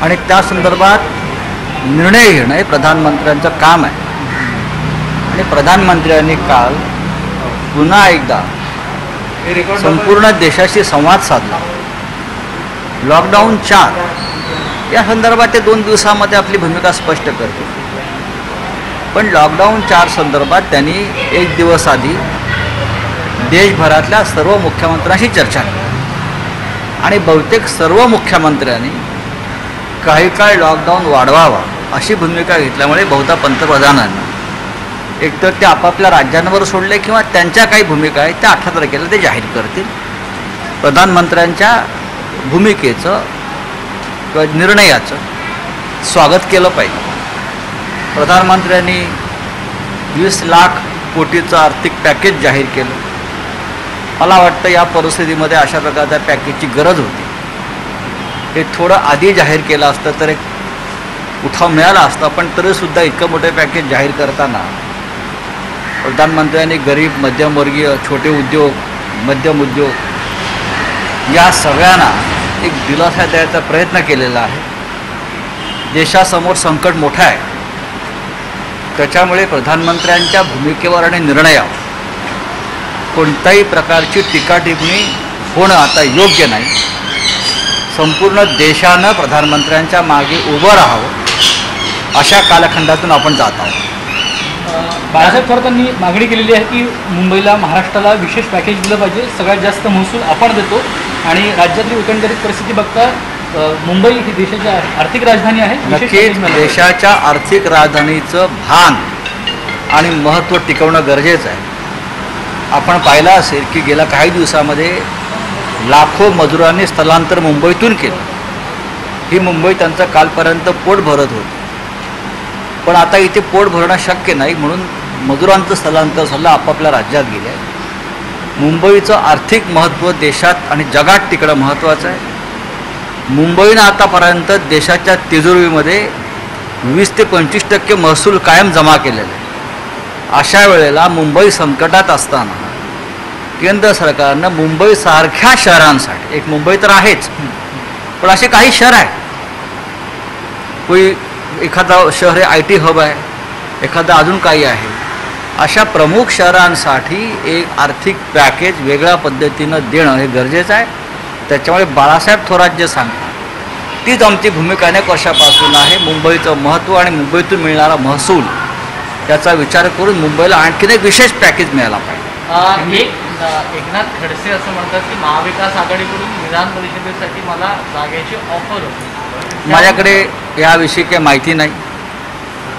आणि त्या संदर्भात निर्णय घेणं हे प्रधानमंत्र्यांचं काम आहे. आणि प्रधानमंत्र्यांनी काल पुन्हा एकदा संपूर्ण देशाशी संवाद साधला. लॉकडाऊन 4 या संदर्भात ते 2 दिवसामध्ये आपली भूमिका स्पष्ट करतील. पण लॉकडाऊन 4 संदर्भात त्यांनी 1 दिवस आधी देशभरातल्या सर्व मुख्यमंत्र्यांशी चर्चा केली आणि बहुतेक सर्व मुख्यमंत्र्यांनी काही काळ लॉकडाऊन वाढवावा अशी भूमिका घेतल्यामुळे बहुधा पंतप्रधानांना एकतर ते आपापल्या राज्यांवर सोडले किंवा त्यांच्या काही भूमिका आहेत त्या 18 तारखेला ते जाहीर करतील. प्रधानमंत्र्यांच्या भूमिकेचं किंवा निर्णयाचं स्वागत केलं पाहिजे. प्रधानमंत्र्यांनी 20 लाख कोटीचं आर्थिक पॅकेज जाहीर केलं. मला वाटतं या परिस्थितीमध्ये अशा प्रकारच्या पॅकेजची गरज होती. हे थोडं आधी जाहीर केलं असतं तर एक उठाव मिळाला असता. पण तरीसुद्धा इतकं मोठं पॅकेज जाहीर करताना प्रधानमंत्र्यांनी गरीब, मध्यमवर्गीय, छोटे उद्योग, मध्यम उद्योग या सगळ्यांना एक दिलासा द्यायचा प्रयत्न केलेला आहे. देशासमोर संकट मोठं आहे. त्याच्यामुळे प्रधानमंत्र्यांच्या भूमिकेवर आणि निर्णयावर कोणत्याही प्रकारची टीका टिप्पणी होणं आता योग्य नाही. संपूर्ण देशानं प्रधानमंत्र्यांच्या मागे उभं राहावं अशा कालखंडातून आपण जात आहोत. बाळासाहेब थोरातांनी मागणी केलेली आहे की मुंबईला, महाराष्ट्राला विशेष पॅकेज दिलं पाहिजे. सगळ्यात जास्त महसूल आपण देतो आणि राज्यातली एकंदरीत परिस्थिती बघता मुंबई ही देशाची आर्थिक राजधानी आहे. नक्कीच देशाच्या आर्थिक राजधानीचं भान आणि महत्त्व टिकवणं गरजेचं आहे. आपण पाहिलं असेल की गेल्या काही दिवसामध्ये लाखो मजुरांनी स्थलांतर मुंबईतून केलं. ही मुंबई त्यांचं कालपर्यंत पोट भरत होती. पण आता इथे पोट भरणं शक्य नाही म्हणून मजुरांचं स्थलांतर झालं, आपापल्या राज्यात गेले. मुंबईचं आर्थिक महत्त्व देशात आणि जगात टिकणं महत्त्वाचं आहे. मुंबईनं आतापर्यंत देशाच्या तिजोरीमध्ये 20 ते 25% महसूल कायम जमा केलेला आहे. अशा वेळेला मुंबई संकटात असताना केंद्र सरकारनं मुंबईसारख्या शहरांसाठी, एक मुंबई तर आहेच पण असे काही शहर आहेत, कोई एखादा शहर हे IT हब आहे, एखादं अजून काही आहे, अशा प्रमुख शहरांसाठी एक आर्थिक पॅकेज वेगळ्या पद्धतीनं देणं हे गरजेचं आहे. त्याच्यामुळे बाळासाहेब थोरात जे सांगतात तीच आमची भूमिका अनेक वर्षापासून आहे. मुंबईचं महत्त्व आणि मुंबईतून मिळणारा महसूल याचा विचार करून मुंबईला आणखीन एक विशेष पॅकेज मिळाला पाहिजे. एकनाथ खडसे असं म्हणतात की महाविकास आघाडीकडून विधान परिषदेसाठी मला जागेची ऑफर होती. माझ्याकडे याविषयी काही माहिती नाही.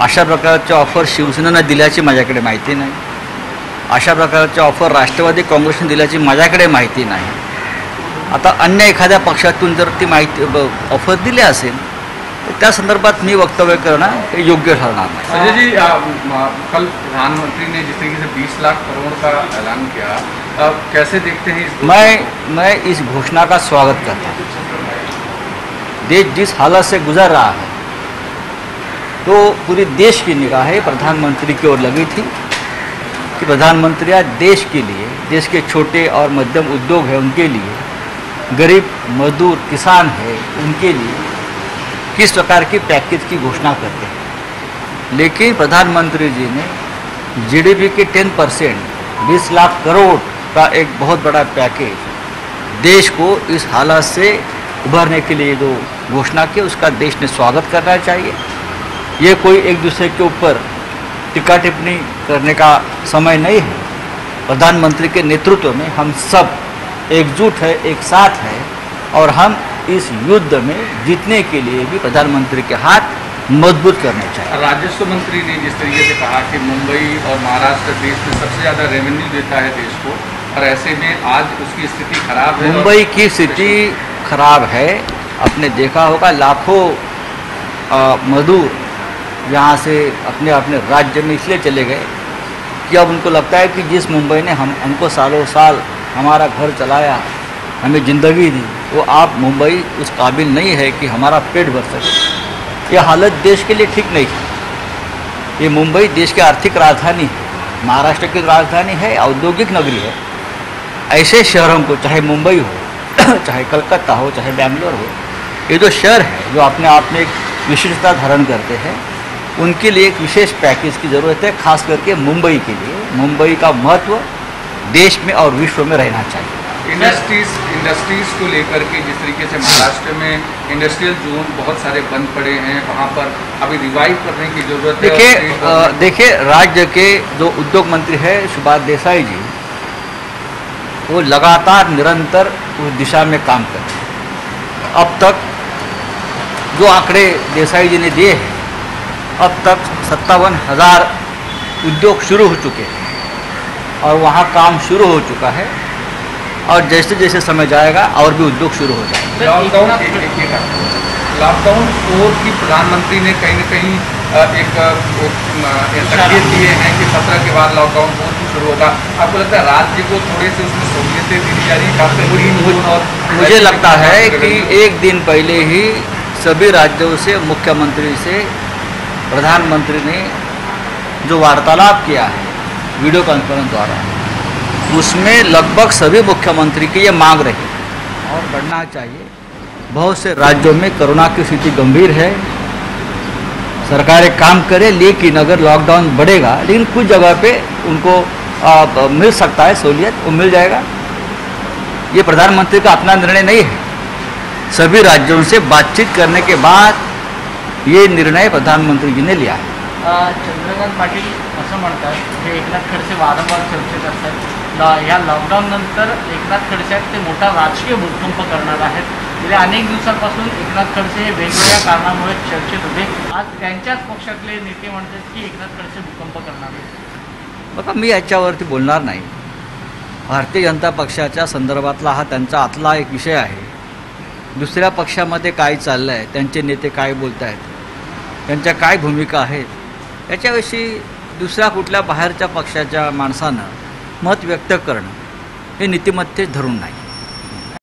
अशा प्रकारच्या ऑफर शिवसेनेनं दिल्याची माझ्याकडे माहिती नाही. अशा प्रकारच्या ऑफर राष्ट्रवादी काँग्रेसने दिल्याची माझ्याकडे माहिती नाही. आता अन्य एखाद्या पक्षातून जर ती माहिती ऑफर दिली असेल तर त्या संदर्भात मी वक्तव्य करणं हे योग्य ठरणार नाही. संजय जी, कल प्रधानमंत्री ने जिस तरीके से 20 लाख करोड़ का ऐलान किया, कैसे देखते हैं इस? मैं इस घोषणा का स्वागत करता हूँ. देश जिस हालत से गुजर रहा है तो पूरी देश की निगाहें प्रधानमंत्री की ओर लगी थी कि प्रधानमंत्री आज देश के लिए, देश के छोटे और मध्यम उद्योग हैं उनके लिए, गरीब मजदूर किसान है उनके लिए किस प्रकार की पैकेज की घोषणा करते हैं. लेकिन प्रधानमंत्री जी ने GDP के 10% 20 लाख करोड़ का एक बहुत बड़ा पैकेज देश को इस हालत से उभरने के लिए जो घोषणा की उसका देश ने स्वागत करना चाहिए. ये कोई एक दूसरे के ऊपर टीका टिप्पणी करने का समय नहीं है. प्रधानमंत्री के नेतृत्व में हम सब एकजुट है, एक साथ है और हम इस युद्ध में जीतने के लिए भी प्रधानमंत्री के हाथ मजबूत करने चाहिए. राजस्व मंत्री ने जिस तरीके से कहा कि मुंबई और महाराष्ट्र देश में सबसे ज़्यादा रेवेन्यू देता है देश को, और ऐसे में आज उसकी स्थिति खराब है. मुंबई की स्थिति खराब है. आपने देखा होगा लाखों मजदूर यहाँ से अपने अपने राज्य में इसलिए चले गए कि अब उनको लगता है कि जिस मुंबई ने हमको सालों साल हमारा घर चलाया, हमें ज़िंदगी दी, वो आप मुंबई उस काबिल नहीं है कि हमारा पेट भर सके. ये हालत देश के लिए ठीक नहीं है. ये मुंबई देश की आर्थिक राजधानी है, महाराष्ट्र की राजधानी है, औद्योगिक नगरी है. ऐसे शहरों को, चाहे मुंबई हो, चाहे कलकत्ता हो, चाहे बेंगलोर हो, ये जो शहर है जो अपने आप में एक विशिष्टता धारण करते हैं, उनके लिए एक विशेष पैकेज की ज़रूरत है, खास करके मुंबई के लिए। मुंबई का महत्व देश में और विश्व में रहना चाहिए। इंडस्ट्रीज को लेकर के जिस तरीके से महाराष्ट्र में इंडस्ट्रियल जोन बहुत सारे बंद पड़े हैं, वहाँ पर अभी रिवाइव करने की जरूरत है। देखिए राज्य के जो उद्योग मंत्री है सुभाष देसाई जी, वो लगातार निरंतर उस दिशा में काम कर रहे हैं। अब तक जो आंकड़े देसाई जी ने दिए हैं, अब तक 57,000 उद्योग शुरू हो चुके हैं और वहाँ काम शुरू हो चुका है, और जैसे जैसे समय जाएगा और भी उद्योग शुरू हो जाएगा। लॉकडाउन 4 की प्रधानमंत्री ने कहीं न कहीं एक संकेत दिए हैं कि 17 के बाद लॉकडाउन 4 शुरू होगा। आपको लगता है राज्य को थोड़े से उसमें सहूलियतें दी जा रही हैं? मुझे लगता है कि एक दिन पहले ही सभी राज्यों से, मुख्यमंत्री से प्रधानमंत्री ने जो वार्तालाप किया है वीडियो कॉन्फ्रेंस द्वारा, उसमें लगभग सभी मुख्यमंत्री की ये मांग रही और बढ़ना चाहिए। बहुत से राज्यों में कोरोना की स्थिति गंभीर है, सरकारें काम करें, लेकिन अगर लॉकडाउन बढ़ेगा, लेकिन कुछ जगह पे उनको मिल सकता है सहूलियत, वो मिल जाएगा। ये प्रधानमंत्री का अपना निर्णय नहीं है, सभी राज्यों से बातचीत करने के बाद ये निर्णय प्रधानमंत्री जी ने लिया है। चंद्रकांत पाटील असं म्हणतात की एकनाथ खडसे वारंवार चर्चेत असतात, ह्या लॉकडाऊन नंतर एकनाथ खडसे आहेत ते मोठा राजकीय भूकंप करणार आहेत। गेल्या अनेक दिवसांपासून एकनाथ खडसे हे वेगवेगळ्या कारणामुळे चर्चेत होते, आज त्यांच्याच पक्षातले नेते म्हणतात की एकनाथ खडसे भूकंप करणार आहेत। बघा, मी याच्यावरती बोलणार नाही। भारतीय जनता पक्षाच्या संदर्भातला हा त्यांचा आतला एक विषय आहे। दुसऱ्या पक्षामध्ये काय चाललं आहे, त्यांचे नेते काय बोलत आहेत, त्यांच्या काय भूमिका आहेत, याच्याविषयी दुसऱ्या कुठल्या बाहेरच्या पक्षाच्या माणसानं मत व्यक्त करणं हे नीतिमत्तेत धरून नाही।